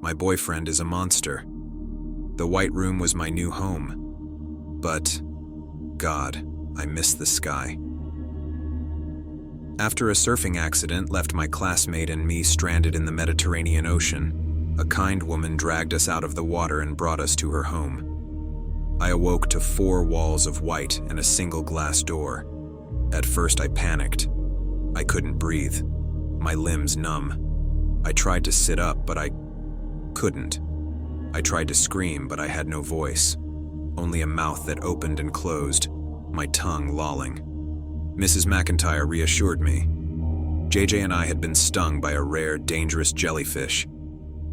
My boyfriend is a monster. The White Room was my new home. But, God, I miss the sky. After a surfing accident left my classmate and me stranded in the Mediterranean Ocean, a kind woman dragged us out of the water and brought us to her home. I awoke to 4 walls of white and a single glass door. At first I panicked. I couldn't breathe. My limbs numb. I tried to sit up, but I couldn't. I tried to scream, but I had no voice. Only a mouth that opened and closed, my tongue lolling. Mrs. McIntyre reassured me. JJ and I had been stung by a rare, dangerous jellyfish.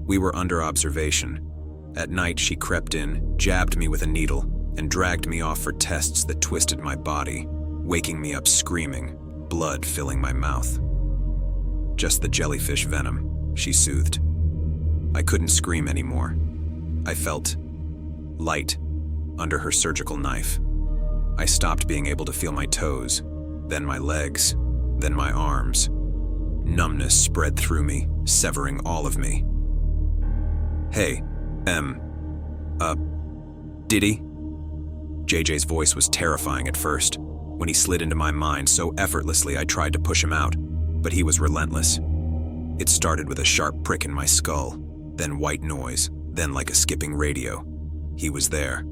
We were under observation. At night, she crept in, jabbed me with a needle, and dragged me off for tests that twisted my body, waking me up screaming, blood filling my mouth. Just the jellyfish venom, she soothed. I couldn't scream anymore. I felt light under her surgical knife. I stopped being able to feel my toes, then my legs, then my arms. Numbness spread through me, severing all of me. Hey, Diddy? JJ's voice was terrifying at first. When he slid into my mind so effortlessly I tried to push him out, but he was relentless. It started with a sharp prick in my skull, then white noise, then like a skipping radio. He was there.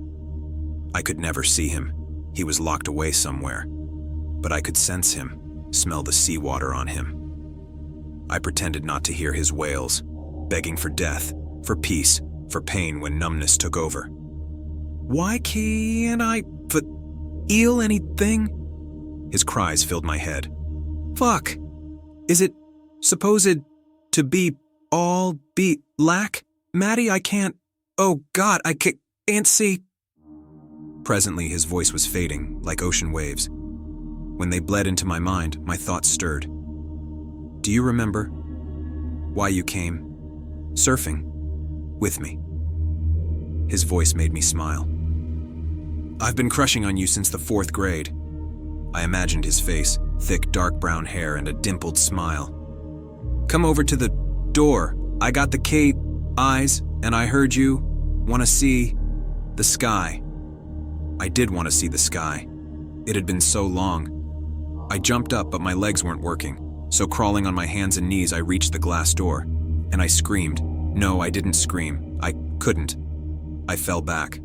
I could never see him. He was locked away somewhere. But I could sense him, smell the seawater on him. I pretended not to hear his wails, begging for death, for peace, for pain when numbness took over. Why can't I feel anything? His cries filled my head. Fuck! Is it supposed to be all be lack? Maddie, I can't. Oh God, I can't see. Presently, his voice was fading, like ocean waves. When they bled into my mind, my thoughts stirred. Do you remember why you came surfing with me? His voice made me smile. I've been crushing on you since the 4th grade. I imagined his face, thick dark brown hair and a dimpled smile. Come over to the door. I got the key, eyes, and I heard you want to see the sky. I did want to see the sky. It had been so long. I jumped up, but my legs weren't working, so crawling on my hands and knees, I reached the glass door, and I screamed. No, I didn't scream. I couldn't. I fell back.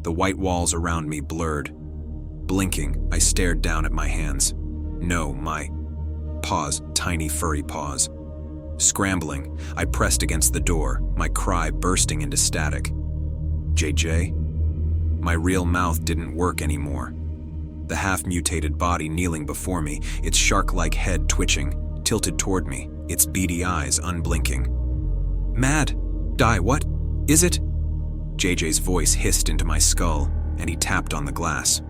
The white walls around me blurred. Blinking, I stared down at my hands. No, my paws, tiny furry paws. Scrambling, I pressed against the door, my cry bursting into static. JJ? My real mouth didn't work anymore. The half-mutated body kneeling before me, its shark-like head twitching, tilted toward me, its beady eyes unblinking. Mad? Die, what? Is it? JJ's voice hissed into my skull, and he tapped on the glass.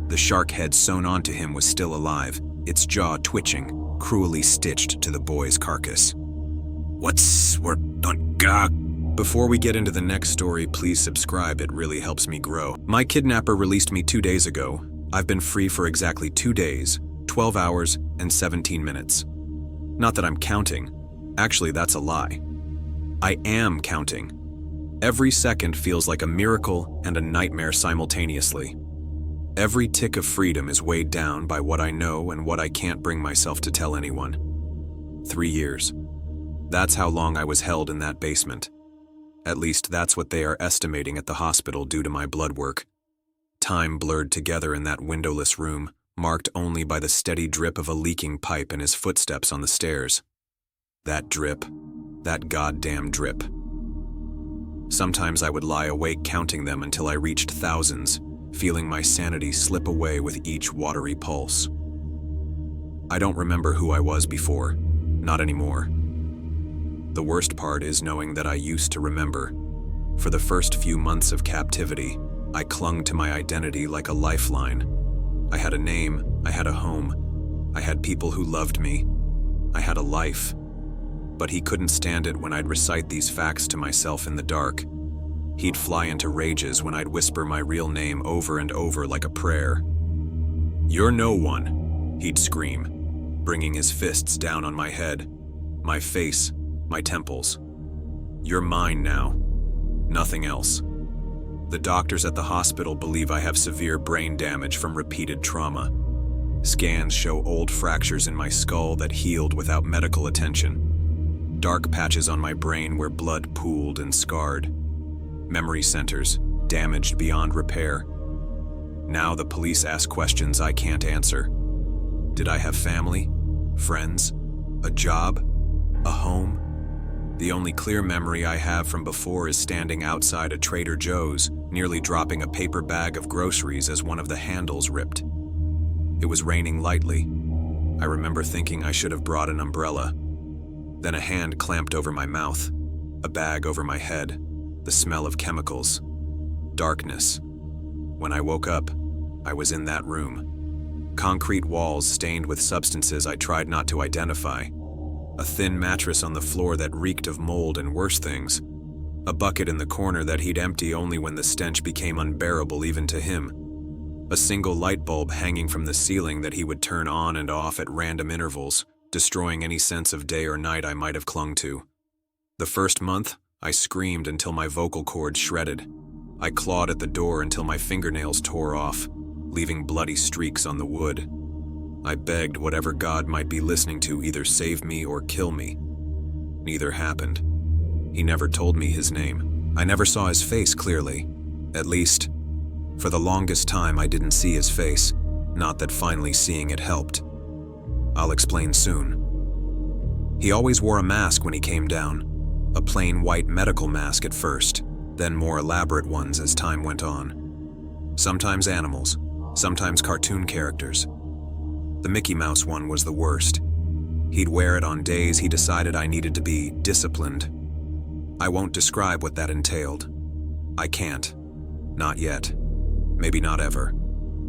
The shark head sewn onto him was still alive, its jaw twitching, cruelly stitched to the boy's carcass. We're on gag. Before we get into the next story, please subscribe, it really helps me grow. My kidnapper released me 2 days ago. I've been free for exactly 2 days, 12 hours, and 17 minutes. Not that I'm counting. Actually, that's a lie. I am counting. Every second feels like a miracle and a nightmare simultaneously. Every tick of freedom is weighed down by what I know and what I can't bring myself to tell anyone. 3 years. That's how long I was held in that basement. At least that's what they are estimating at the hospital due to my blood work. Time blurred together in that windowless room, marked only by the steady drip of a leaking pipe and his footsteps on the stairs. That drip. That goddamn drip. Sometimes I would lie awake counting them until I reached thousands, feeling my sanity slip away with each watery pulse. I don't remember who I was before. Not anymore. The worst part is knowing that I used to remember. For the first few months of captivity, I clung to my identity like a lifeline. I had a name, I had a home, I had people who loved me, I had a life. But he couldn't stand it when I'd recite these facts to myself in the dark. He'd fly into rages when I'd whisper my real name over and over like a prayer. You're no one, he'd scream, bringing his fists down on my head, my face, my temples. "You're mine now. Nothing else. The doctors at the hospital believe I have severe brain damage from repeated trauma. Scans show old fractures in my skull that healed without medical attention. Dark patches on my brain where blood pooled and scarred. Memory centers, damaged beyond repair. Now the police ask questions I can't answer. Did I have family? Friends? A job? A home? The only clear memory I have from before is standing outside a Trader Joe's, nearly dropping a paper bag of groceries as one of the handles ripped. It was raining lightly. I remember thinking I should have brought an umbrella. Then a hand clamped over my mouth, a bag over my head, the smell of chemicals. Darkness. When I woke up, I was in that room. Concrete walls stained with substances I tried not to identify. A thin mattress on the floor that reeked of mold and worse things. A bucket in the corner that he'd empty only when the stench became unbearable even to him. A single light bulb hanging from the ceiling that he would turn on and off at random intervals, destroying any sense of day or night I might have clung to. The first month, I screamed until my vocal cords shredded. I clawed at the door until my fingernails tore off, leaving bloody streaks on the wood. I begged whatever God might be listening to either save me or kill me. Neither happened. He never told me his name. I never saw his face clearly. At least, for the longest time I didn't see his face, not that finally seeing it helped. I'll explain soon. He always wore a mask when he came down, a plain white medical mask at first, then more elaborate ones as time went on. Sometimes animals, sometimes cartoon characters. The Mickey Mouse one was the worst. He'd wear it on days he decided I needed to be disciplined. I won't describe what that entailed. I can't. Not yet. Maybe not ever.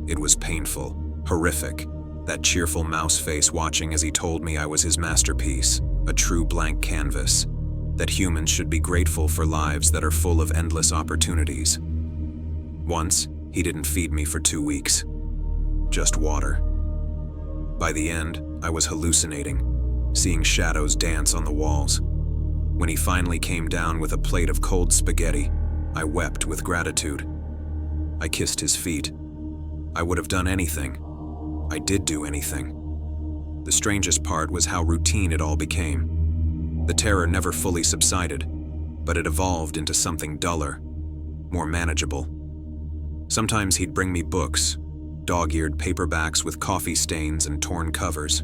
It was painful, horrific, that cheerful mouse face watching as he told me I was his masterpiece, a true blank canvas, that humans should be grateful for lives that are full of endless opportunities. Once, he didn't feed me for 2 weeks. Just water. By the end, I was hallucinating, seeing shadows dance on the walls. When he finally came down with a plate of cold spaghetti, I wept with gratitude. I kissed his feet. I would have done anything. I did do anything. The strangest part was how routine it all became. The terror never fully subsided, but it evolved into something duller, more manageable. Sometimes he'd bring me books, dog-eared paperbacks with coffee stains and torn covers.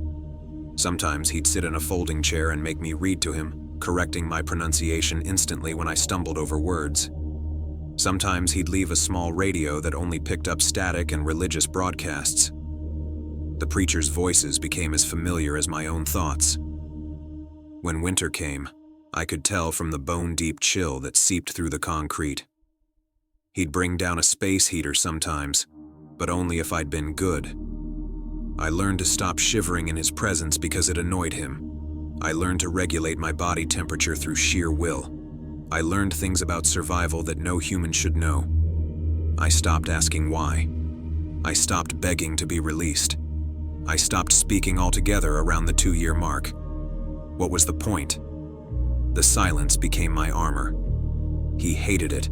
Sometimes he'd sit in a folding chair and make me read to him, correcting my pronunciation instantly when I stumbled over words. Sometimes he'd leave a small radio that only picked up static and religious broadcasts. The preachers' voices became as familiar as my own thoughts. When winter came, I could tell from the bone-deep chill that seeped through the concrete. He'd bring down a space heater sometimes, but only if I'd been good. I learned to stop shivering in his presence because it annoyed him. I learned to regulate my body temperature through sheer will. I learned things about survival that no human should know. I stopped asking why. I stopped begging to be released. I stopped speaking altogether around the 2-year mark. What was the point? The silence became my armor. He hated it.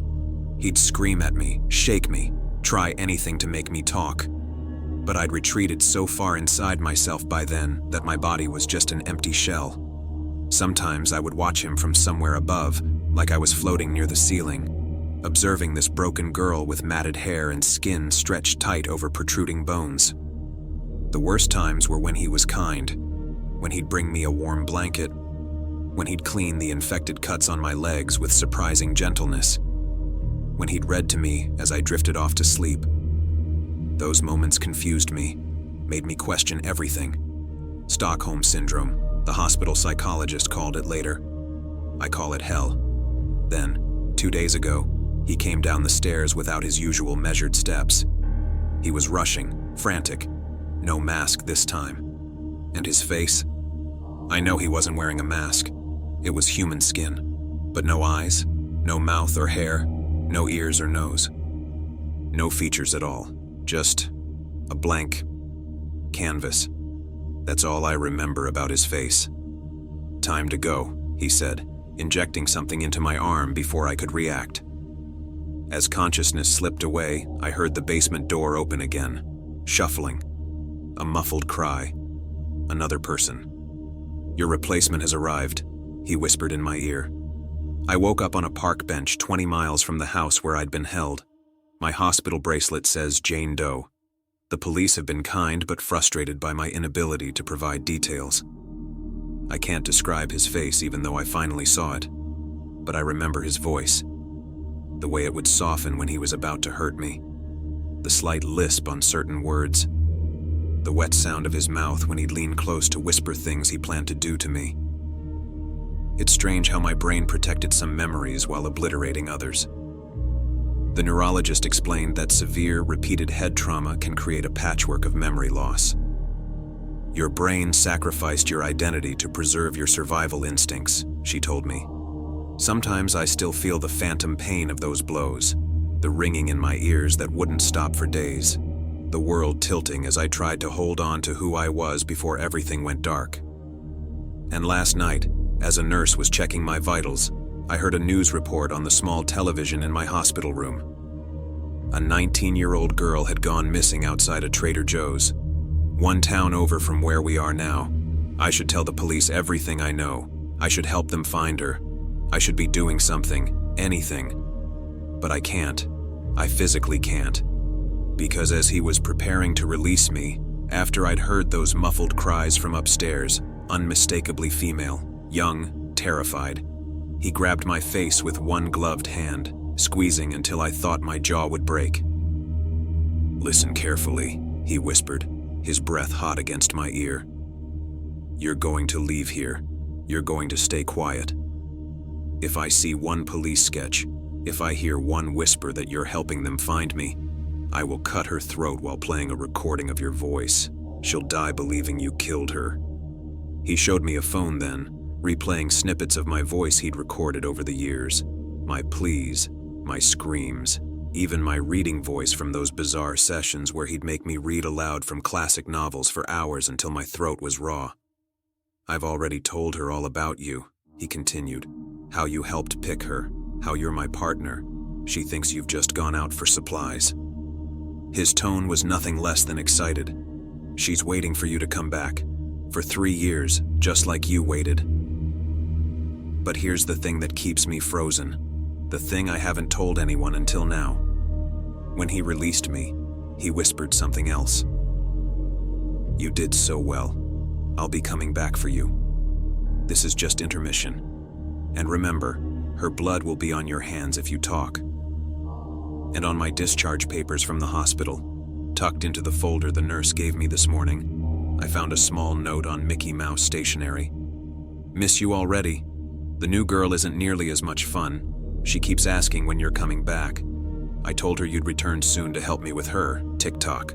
He'd scream at me, shake me, try anything to make me talk. But I'd retreated so far inside myself by then that my body was just an empty shell. Sometimes I would watch him from somewhere above, like I was floating near the ceiling, observing this broken girl with matted hair and skin stretched tight over protruding bones. The worst times were when he was kind, when he'd bring me a warm blanket, when he'd clean the infected cuts on my legs with surprising gentleness, when he'd read to me as I drifted off to sleep. Those moments confused me, made me question everything. Stockholm Syndrome, the hospital psychologist called it later. I call it hell. Then, 2 days ago, he came down the stairs without his usual measured steps. He was rushing, frantic, no mask this time. And his face? I know he wasn't wearing a mask. It was human skin, but no eyes, no mouth or hair, no ears or nose. No features at all, just a blank canvas. That's all I remember about his face. "Time to go," he said, injecting something into my arm before I could react. As consciousness slipped away, I heard the basement door open again, shuffling. A muffled cry. Another person. "Your replacement has arrived," he whispered in my ear. I woke up on a park bench 20 miles from the house where I'd been held. My hospital bracelet says Jane Doe. The police have been kind but frustrated by my inability to provide details. I can't describe his face even though I finally saw it, but I remember his voice. The way it would soften when he was about to hurt me. The slight lisp on certain words. The wet sound of his mouth when he'd lean close to whisper things he planned to do to me. It's strange how my brain protected some memories while obliterating others. The neurologist explained that severe, repeated head trauma can create a patchwork of memory loss. Your brain sacrificed your identity to preserve your survival instincts, she told me. Sometimes I still feel the phantom pain of those blows, the ringing in my ears that wouldn't stop for days, the world tilting as I tried to hold on to who I was before everything went dark. And last night, as a nurse was checking my vitals, I heard a news report on the small television in my hospital room. A 19-year-old girl had gone missing outside a Trader Joe's, one town over from where we are now. I should tell the police everything I know. I should help them find her. I should be doing something, anything. But I can't. I physically can't. Because as he was preparing to release me, after I'd heard those muffled cries from upstairs, unmistakably female, young, terrified, he grabbed my face with one gloved hand, squeezing until I thought my jaw would break. "Listen carefully," he whispered, his breath hot against my ear. "You're going to leave here. You're going to stay quiet. If I see one police sketch, if I hear one whisper that you're helping them find me, I will cut her throat while playing a recording of your voice. She'll die believing you killed her." He showed me a phone then, replaying snippets of my voice he'd recorded over the years. My pleas, my screams, even my reading voice from those bizarre sessions where he'd make me read aloud from classic novels for hours until my throat was raw. "I've already told her all about you," he continued. "How you helped pick her, how you're my partner. She thinks you've just gone out for supplies." His tone was nothing less than excited. "She's waiting for you to come back. For 3 years, just like you waited." But here's the thing that keeps me frozen. The thing I haven't told anyone until now. When he released me, he whispered something else. "You did so well. I'll be coming back for you. This is just intermission. And remember, her blood will be on your hands if you talk." And on my discharge papers from the hospital, tucked into the folder the nurse gave me this morning, I found a small note on Mickey Mouse stationery. "Miss you already. The new girl isn't nearly as much fun. She keeps asking when you're coming back. I told her you'd return soon to help me with her, TikTok."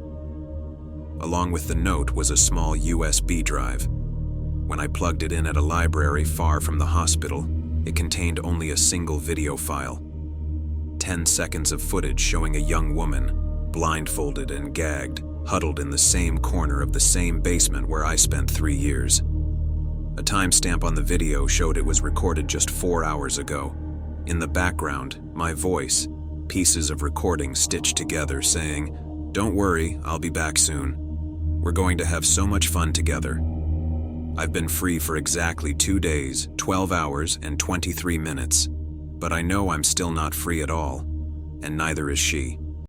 Along with the note was a small USB drive. When I plugged it in at a library far from the hospital, it contained only a single video file. 10 seconds of footage showing a young woman, blindfolded and gagged, huddled in the same corner of the same basement where I spent 3 years. A timestamp on the video showed it was recorded just 4 hours ago. In the background, my voice, pieces of recording stitched together saying, "Don't worry, I'll be back soon. We're going to have so much fun together." I've been free for exactly 2 days, 12 hours, and 23 minutes. But I know I'm still not free at all, and neither is she.